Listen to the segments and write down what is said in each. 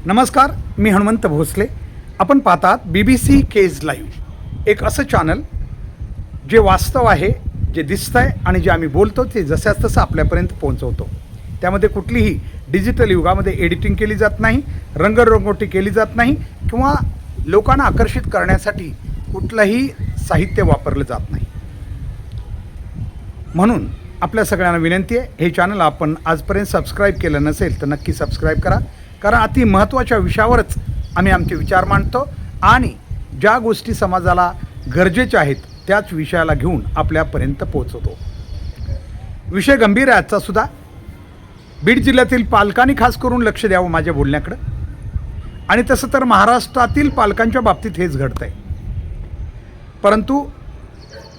नमस्कार, मी हनुमंत भोसले. आपण पाहतात BBC केज लाईव्ह, एक असं चॅनल जे वास्तव आहे, जे दिसतं आहे आणि जे आम्ही बोलतो ते जसंच तसं आपल्यापर्यंत पोहोचवतो. त्यामध्ये कुठलीही डिजिटल युगामध्ये एडिटिंग केली जात नाही, रंगरंगोटी केली जात नाही किंवा लोकांना आकर्षित करण्यासाठी कुठलंही साहित्य वापरलं जात नाही. म्हणून आपल्या सगळ्यांना विनंती आहे, हे चॅनल आपण आजपर्यंत सबस्क्राईब केलं नसेल तर नक्की सबस्क्राईब करा. कारण अति महत्त्वाच्या विषयावरच आम्ही आमचे विचार मांडतो आणि ज्या गोष्टी समाजाला गरजेच्या आहेत त्याच विषयाला घेऊन आपल्यापर्यंत पोहोचवतो. विषय गंभीर आहे आजचासुद्धा. बीड जिल्ह्यातील पालकांनी खास करून लक्ष द्यावं माझ्या बोलण्याकडं. आणि तसं तर महाराष्ट्रातील पालकांच्या बाबतीत हेच घडतं आहे. परंतु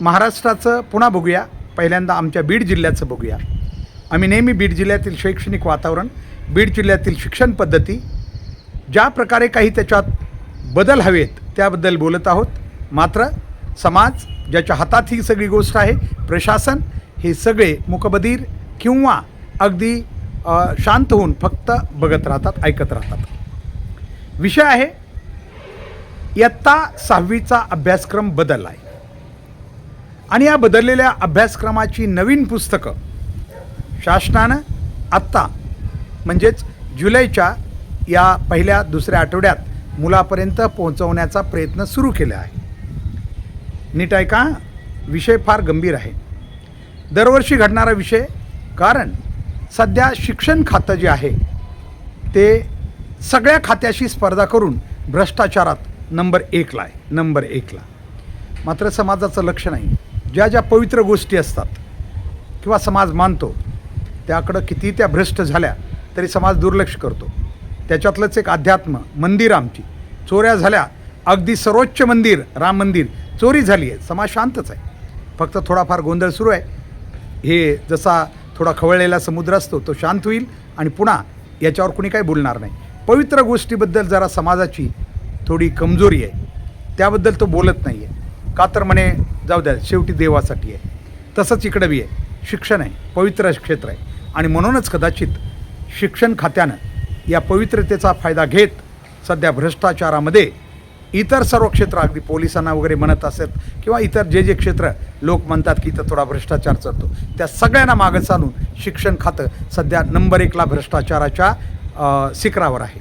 महाराष्ट्राचं पुन्हा बघूया, पहिल्यांदा आमच्या बीड जिल्ह्याचं बघूया. आम्ही नेहमी बीड जिल्ह्यातील शैक्षणिक वातावरण, बीड जिल्ह्यातील शिक्षण पद्धती, ज्या प्रकारे काही त्याच्यात बदल हवेत त्याबद्दल बोलत आहोत. मात्र समाज ज्याच्या हातात ही सगळी गोष्ट आहे, प्रशासन, हे सगळे मूकबधीर किंवा अगदी शांत होऊन फक्त बघत राहतात, ऐकत राहतात. विषय आहे इयत्ता 6वीचा अभ्यासक्रम बदलला आहे आणि या बदललेल्या अभ्यासक्रमाची नवीन पुस्तकं शासनानं आत्ता म्हणजेच जुलैच्या या पहिल्या दुसऱ्या आठवड्यात मुलापर्यंत पोहोचवण्याचा प्रयत्न सुरू केला आहे. नीट आहे का? विषय फार गंभीर आहे, दरवर्षी घडणारा विषय. कारण सध्या शिक्षण खातं जे आहे ते सगळ्या खात्याशी स्पर्धा करून भ्रष्टाचारात नंबर 1ला आहे, नंबर 1ला. मात्र समाजाचं लक्ष नाही. ज्या ज्या पवित्र गोष्टी असतात किंवा समाज मानतो त्याकडं किती त्या भ्रष्ट झाल्या तरी समाज दुर्लक्ष करतो. त्याच्यातलंच एक अध्यात्म मंदिर, आमची चोऱ्या झाल्या. अगदी सर्वोच्च मंदिर राम मंदिर चोरी झाली आहे, समाज शांतच आहे. फक्त थोडाफार गोंधळ सुरू आहे. हे जसा थोडा खवळलेला समुद्र असतो तो शांत होईल आणि पुन्हा याच्यावर कुणी काही बोलणार नाही. पवित्र गोष्टीबद्दल जरा समाजाची थोडी कमजोरी आहे, त्याबद्दल तो बोलत नाही आहे. का तर म्हणे जाऊ द्या, शेवटी देवासाठी आहे. तसंच इकडं बी आहे, शिक्षण आहे, पवित्र क्षेत्र आहे आणि म्हणूनच कदाचित शिक्षण खात्यानं या पवित्रतेचा फायदा घेत सध्या भ्रष्टाचारामध्ये इतर सर्व क्षेत्र, अगदी पोलिसांना वगैरे म्हणत असत किंवा इतर जे जे क्षेत्र लोक म्हणतात की इथं थोडा भ्रष्टाचार चालतो, त्या सगळ्यांना मागं चालून शिक्षण खातं सध्या नंबर 1ला भ्रष्टाचाराच्या शिखरावर आहे.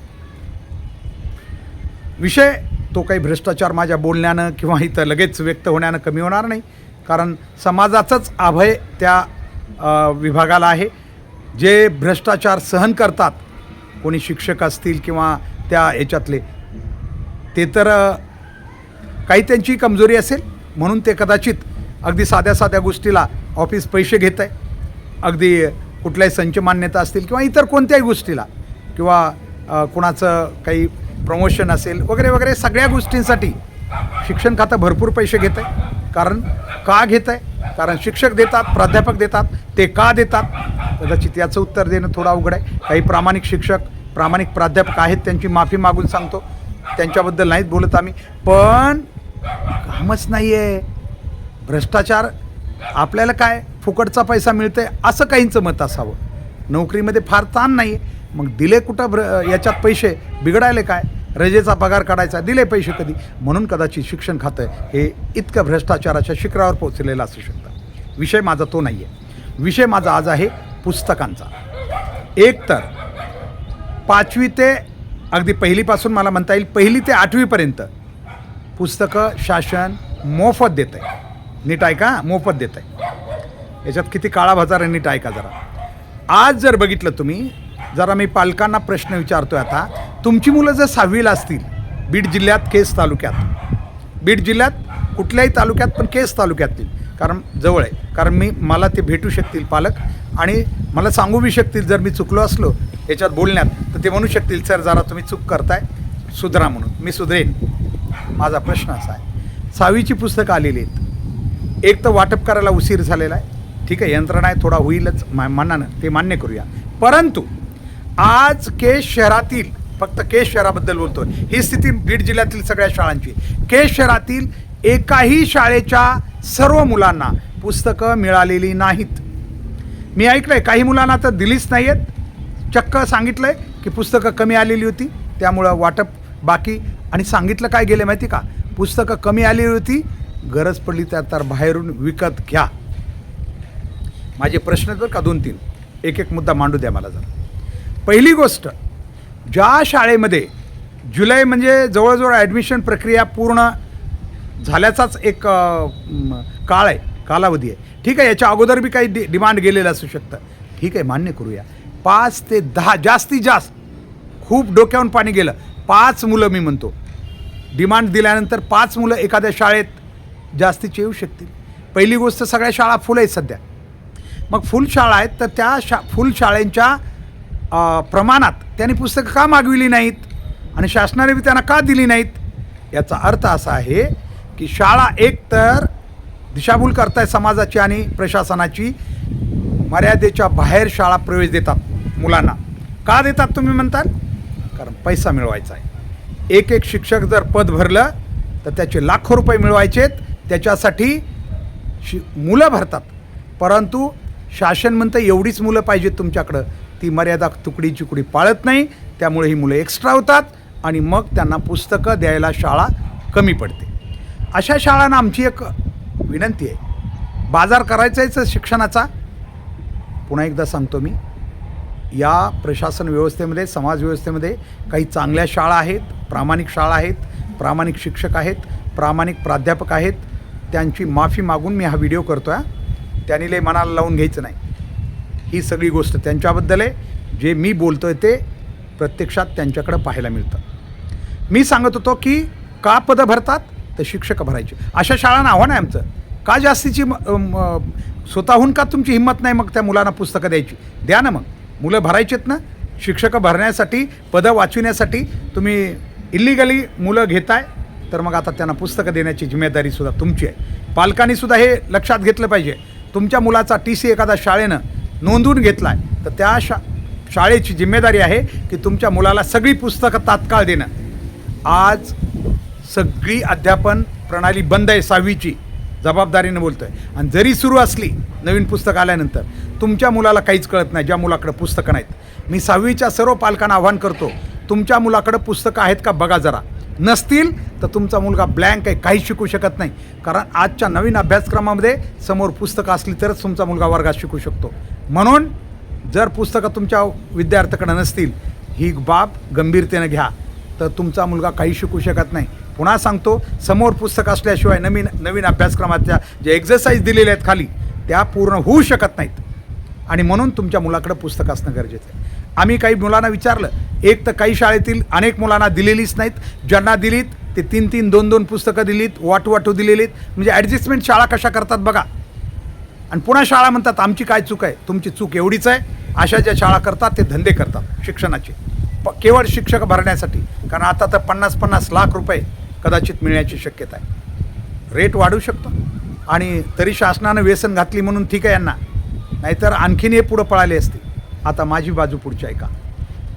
विषय तो काही भ्रष्टाचार माझ्या बोलण्यानं किंवा इथं लगेच व्यक्त होण्यानं कमी होणार नाही. कारण समाजाचंच अभय त्या विभागाला आहे. जे भ्रष्टाचार सहन करतात, कोणी शिक्षक असतील किंवा त्या याच्यातले, ते तर काही त्यांची कमजोरी असेल म्हणून ते कदाचित अगदी साध्या साध्या गोष्टीला ऑफिस पैसे घेत आहे. अगदी कुठल्याही संच मान्यता असतील किंवा इतर कोणत्याही गोष्टीला किंवा कुणाचं काही प्रमोशन असेल वगैरे वगैरे सगळ्या गोष्टींसाठी शिक्षण खातं भरपूर पैसे घेत आहे. कारण का घेत आहे? कारण शिक्षक देतात, प्राध्यापक देतात. ते का देतात? कदाचित याचं उत्तर देणं थोडं अवघड आहे. काही प्रामाणिक शिक्षक, प्रामाणिक प्राध्यापक आहेत, त्यांची माफी मागून सांगतो, त्यांच्याबद्दल नाहीच बोलत आम्ही. पण कामच नाही आहे. भ्रष्टाचार, आपल्याला काय फुकटचा पैसा मिळतो आहे असं काहींचं मत असावं. नोकरीमध्ये फार ताण नाही आहे, मग दिले कुठं याच्यात पैसे? बिघडायले काय? रजेचा पगार काढायचा, दिले पैसे कधी? म्हणून कदाचित शिक्षण खातं हे इतकं भ्रष्टाचाराच्या शिखरावर पोहोचलेलं असू शकतं. विषय माझा तो नाही आहे. विषय माझा आज आहे पुस्तकांचा. एक तर 5वी ते अगदी पहिलीपासून मला म्हणता येईल 1ली ते 8वीपर्यंत पुस्तकं शासन मोफत देतं आहे. नीट आहे का? मोफत देतं आहे. याच्यात किती काळा बाजार आहे, नीट ऐका जरा. आज जर बघितलं तुम्ही, जरा मी पालकांना प्रश्न विचारतो आहे आता. तुमची मुलं जर 6वीला असतील, बीड जिल्ह्यात, केज तालुक्यात, बीड जिल्ह्यात कुठल्याही तालुक्यात, पण केज तालुक्यातील, कारण जवळ आहे, कारण मला ते भेटू शकतील पालक आणि मला सांगू बी शकतील जर मी चुकलो असलो याच्यात बोलण्यात, तर ते म्हणू शकतील सर जरा तुम्ही चूक करताय, सुधरा म्हणून. मी सुधरेन. माझा प्रश्न असा आहे, 6वीची पुस्तकं आलेली आहेत. एक तर वाटप करायला उशीर झालेला आहे, ठीक आहे, यंत्रणा आहे, थोडा होईलच मानानं, ते मान्य करूया. परंतु आज केज शहरातील, फक्त केज शहराबद्दल बोलतो, ही स्थिती बीड जिल्ह्यातील सगळ्या शाळांची. केज शहरातील एकाही शाळेच्या सर्व मुलांना पुस्तकं मिळालेली नाहीत. मी ऐकलं आहे काही मुलांना तर दिलीच नाही आहेत. चक्क सांगितलं आहे की पुस्तकं कमी आलेली होती, त्यामुळं वाटप बाकी. आणि सांगितलं काय गेलं माहिती का, पुस्तकं कमी आली होती, गरज पडली तर बाहेरून विकत घ्या. माझे प्रश्न आहेत बरं का 2-3, एक एक मुद्दा मांडू द्या मला जरा. पहिली गोष्ट, ज्या शाळेमध्ये जुलै म्हणजे जवळजवळ ॲडमिशन प्रक्रिया पूर्ण झाल्याचाच एक काळ आहे, कालावधी आहे. ठीक आहे, याच्या अगोदर बी काही डिमांड गेलेलं असू शकतं. ठीक आहे, मान्य करूया. 5 ते 10 जास्तीत जास्त, खूप डोक्यावरून पाणी गेलं, 5 मुलं मी म्हणतो. डिमांड दिल्यानंतर 5 मुलं एखाद्या शाळेत जास्तीचे येऊ शकतील. पहिली गोष्ट, सगळ्या शाळा फुल आहेत सध्या. मग फुल शाळा आहेत तर त्या फुल शाळेंच्या प्रमाणात त्यांनी पुस्तकं का मागविली नाहीत आणि शासनाने बी त्यांना का दिली नाहीत? याचा अर्थ असा आहे की शाळा एकतर दिशाभूल करताय समाजाची आणि प्रशासनाची. मर्यादेच्या बाहेर शाळा प्रवेश देतात मुलांना. का देतात तुम्ही म्हणताल? कारण पैसा मिळवायचा आहे. एक शिक्षक जर पद भरलं तर त्याचे लाखो रुपये मिळवायचेत, त्याच्यासाठी मुलं भरतात. परंतु शासन म्हणतं एवढीच मुलं पाहिजेत तुमच्याकडं. ती मर्यादा तुकडी चिकडी पाळत नाही, त्यामुळे ही मुलं एक्स्ट्रा होतात आणि मग त्यांना पुस्तकं द्यायला शाळा कमी पडते. अशा शाळांना आमची एक विनंती आहे, बाजार करायचाच शिक्षणाचा. पुन्हा एकदा सांगतो मी, या प्रशासन व्यवस्थेमध्ये, समाज व्यवस्थेमध्ये काही चांगल्या शाळा आहेत, प्रामाणिक शाळा आहेत, प्रामाणिक शिक्षक आहेत, प्रामाणिक प्राध्यापक आहेत. त्यांची माफी मागून मी हा व्हिडिओ करतो आहे. त्यांनी लय मनाला लावून घ्यायचं नाही. ही सगळी गोष्ट त्यांच्याबद्दल आहे. जे मी बोलतो आहे ते प्रत्यक्षात त्यांच्याकडं पाहायला मिळतं. मी सांगत होतो की का पदं भरतात तर शिक्षक भरायचे. अशा शाळांना आव्हान आहे आमचं. का जास्तीची स्वतःहून का तुमची हिंमत नाही मग त्या मुलांना पुस्तकं द्यायची? द्या ना, मग मुलं भरायचेत ना. शिक्षक भरण्यासाठी, पदं वाचविण्यासाठी तुम्ही इल्लिगली मुलं घेताय, तर मग आता त्यांना पुस्तकं देण्याची जिम्मेदारीसुद्धा तुमची आहे. पालकांनीसुद्धा हे लक्षात घेतलं पाहिजे. तुमच्या मुलाचा TC एखाद्या शाळेनं नोंदवून घेतला आहे तर त्या शाळेची जिम्मेदारी आहे की तुमच्या मुलाला सगळी पुस्तकं तात्काळ देणं. आज सगळी अध्यापन प्रणाली बंद आहे 6वीची, जबाबदारीनं बोलतो आहे. आणि जरी सुरू असली नवीन पुस्तक आल्यानंतर तुमच्या मुलाला काहीच कळत नाही, ज्या मुलाकडं पुस्तकं नाहीत. मी 6वीच्या सर्व पालकांना आवाहन करतो, तुमच्या मुलाकडं पुस्तकं आहेत का बघा जरा. नसतील तर तुमचा मुलगा ब्लँक आहे, काहीच शिकू शकत नाही. कारण आजच्या नवीन अभ्यासक्रमामध्ये समोर पुस्तकं असली तरच तुमचा मुलगा वर्गात शिकू शकतो. म्हणून जर पुस्तकं तुमच्या विद्यार्थ्याकडे नसतील, ही बाब गंभीरतेनं घ्या, तर तुमचा मुलगा काही शिकू शकत नाही. पुन्हा सांगतो, समोर पुस्तक असल्याशिवाय नवीन अभ्यासक्रमाच्या जे एक्झरसाईज दिलेले आहेत खाली, त्या पूर्ण होऊ शकत नाहीत. आणि म्हणून तुमच्या मुलाकडं पुस्तक असणं गरजेचं आहे. आम्ही काही मुलांना विचारलं, एक तर काही शाळेतील अनेक मुलांना दिलेलीच नाहीत. ज्यांना दिलीत ते 3-3, 2-2 पुस्तकं दिलीत, वाटू दिलेलीत. म्हणजे ॲडजस्टमेंट शाळा कशा करतात बघा. आणि पुन्हा शाळा म्हणतात आमची काय चूक आहे? तुमची चूक एवढीच आहे, अशा ज्या शाळा करतात ते धंदे करतात शिक्षणाचे, केवळ शिक्षक भरण्यासाठी. कारण आता तर 50-50 लाख रुपये कदाचित मिळण्याची शक्यता आहे. रेट वाढू शकतो. आणि तरी शासनानं व्यसन घातली म्हणून ठीक आहे यांना, नाहीतर आणखीन हे पुढं पळाले असते. आता माझी बाजू पुढची आहे का,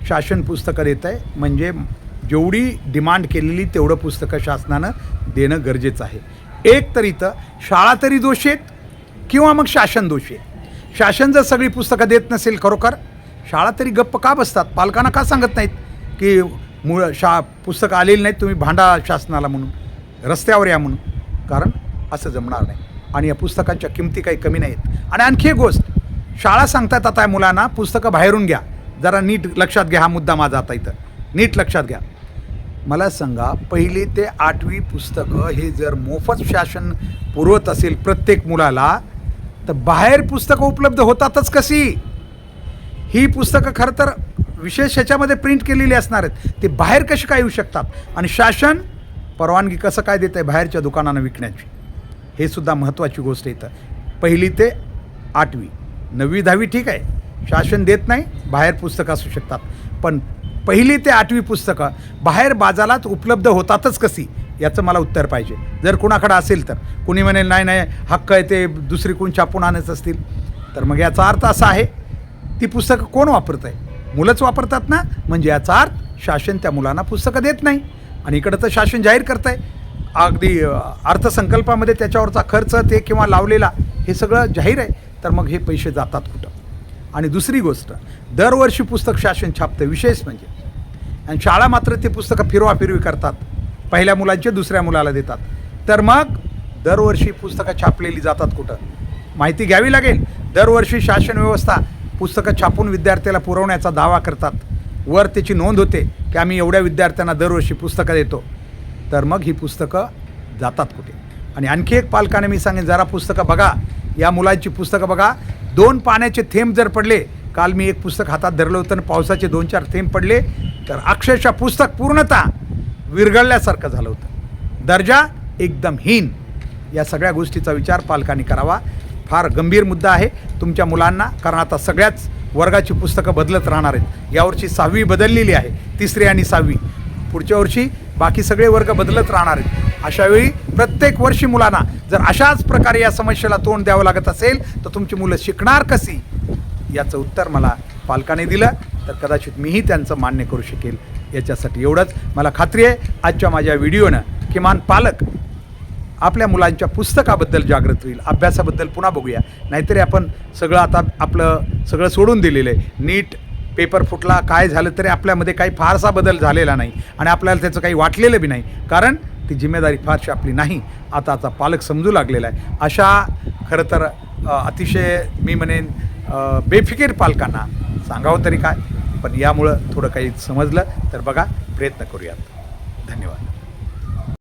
शासन पुस्तकं देतं आहे म्हणजे जेवढी डिमांड केलेली तेवढं पुस्तकं शासनानं देणं गरजेचं आहे. एक तर इथं शाळा तरी दोषी आहेत किंवा मग शासन दोषी आहे. शासन जर सगळी पुस्तकं देत नसेल खरोखर, शाळा तरी गप्प का बसतात? पालकांना का सांगत नाहीत की पुस्तकं आलेली नाहीत, तुम्ही भांडा शासनाला म्हणून, रस्त्यावर या म्हणून? कारण असं जमणार नाही. आणि या पुस्तकांच्या किमती काही कमी नाहीत. आणि आणखी एक गोष्ट, शाळा सांगतात आता या मुलांना पुस्तकं बाहेरून घ्या. जरा नीट लक्षात घ्या हा मुद्दा माझा आता इथं, नीट लक्षात घ्या. मला सांगा, 1ली ते 8वी पुस्तकं हे जर मोफत शासन पुरवत असेल प्रत्येक मुलाला, तर बाहेर पुस्तकं उपलब्ध होतातच कशी? ही पुस्तकं खरं तर विशेष ह्याच्यामध्ये प्रिंट केलेली असणार आहेत, ते बाहेर कशी काय येऊ शकतात? आणि शासन परवानगी कसं काय देत आहे बाहेरच्या दुकानांना विकण्याची? हे सुद्धा महत्त्वाची गोष्ट येतं. 1ली ते 8वी, 9वी 10वी ठीक आहे, शासन देत नाही, बाहेर पुस्तकं असू शकतात. पण 1ली ते 8वी पुस्तकं बाहेर बाजारात उपलब्ध होतातच कशी? याचं मला उत्तर पाहिजे. जर कुणाकडं असेल तर. कुणी म्हणेल नाही हक्क आहे ते दुसरी कोण छापून आणत असतील, तर मग याचा अर्थ असा आहे ती पुस्तकं कोण वापरत आहे? मुलंच वापरतात ना. म्हणजे याचा अर्थ शासन त्या मुलांना पुस्तकं देत नाही. आणि इकडं तर शासन जाहीर करत आहे, अगदी अर्थसंकल्पामध्ये त्याच्यावरचा खर्च ते किंवा लावलेला हे सगळं जाहीर आहे. तर मग हे पैसे जातात कुठं? आणि दुसरी गोष्ट, दरवर्षी पुस्तक शासन छापतं. विशेष म्हणजे आणि शाळा मात्र ते पुस्तकं फिरवाफिरवी करतात, पहिल्या मुलांचे दुसऱ्या मुलाला देतात. तर मग दरवर्षी पुस्तकं छापलेली जातात कुठं, माहिती घ्यावी लागेल. दरवर्षी शासन व्यवस्था पुस्तकं छापून विद्यार्थ्याला पुरवण्याचा दावा करतात, वर त्याची नोंद होते की आम्ही एवढ्या विद्यार्थ्यांना दरवर्षी पुस्तकं देतो. तर मग ही पुस्तकं जातात कुठे? आणि आणखी एक पालकाने मी सांगेन, जरा पुस्तकं बघा, या मुलांची पुस्तकं बघा. 2 पाण्याचे थेंब जर पडले, काल मी एक पुस्तक हातात धरलं होतं आणि पावसाचे 2-4 थेंब पडले तर अक्षरशः पुस्तक पूर्णतः विरघळल्यासारखं झालं होतं, दर्जा एकदम हीन. या सगळ्या गोष्टीचा विचार पालकांनी करावा. फार गंभीर मुद्दा आहे तुमच्या मुलांना, कारण आता सगळ्याच वर्गाची पुस्तकं बदलत राहणार आहेत. यावर्षी 6वी बदललेली आहे, 3री आणि 6वी. पुढच्या वर्षी बाकी सगळे वर्ग बदलत राहणार आहेत. अशावेळी प्रत्येक वर्षी मुलांना जर अशाच प्रकारे या समस्येला तोंड द्यावं लागत असेल तर तुमची मुलं शिकणार कशी, याचं उत्तर मला पालकाने दिलं तर कदाचित मीही त्यांचं मान्य करू शकेल. याच्यासाठी एवढंच. मला खात्री आहे आजच्या माझ्या व्हिडिओनं किमान पालक आपल्या मुलांच्या पुस्तकाबद्दल जागृत होईल. अभ्यासाबद्दल पुन्हा बघूया, नाहीतरी आपण सगळं आता आपलं सगळं सोडून दिलेलं आहे. नीट पेपर फुटला, काय झालं तरी आपल्यामध्ये काही फारसा बदल झालेला नाही आणि आपल्याला त्याचं काही वाटलेलं बी नाही, कारण ती जिम्मेदारी फारशी आपली नाही. आता पालक समजू लागलेला आहे. अशा खरं तर अतिशय मी म्हणेन बेफिकीर पालकांना सांगावं तरी काय, पण यामुळं थोडं काही समजलं तर बघा, प्रयत्न करूयात. धन्यवाद.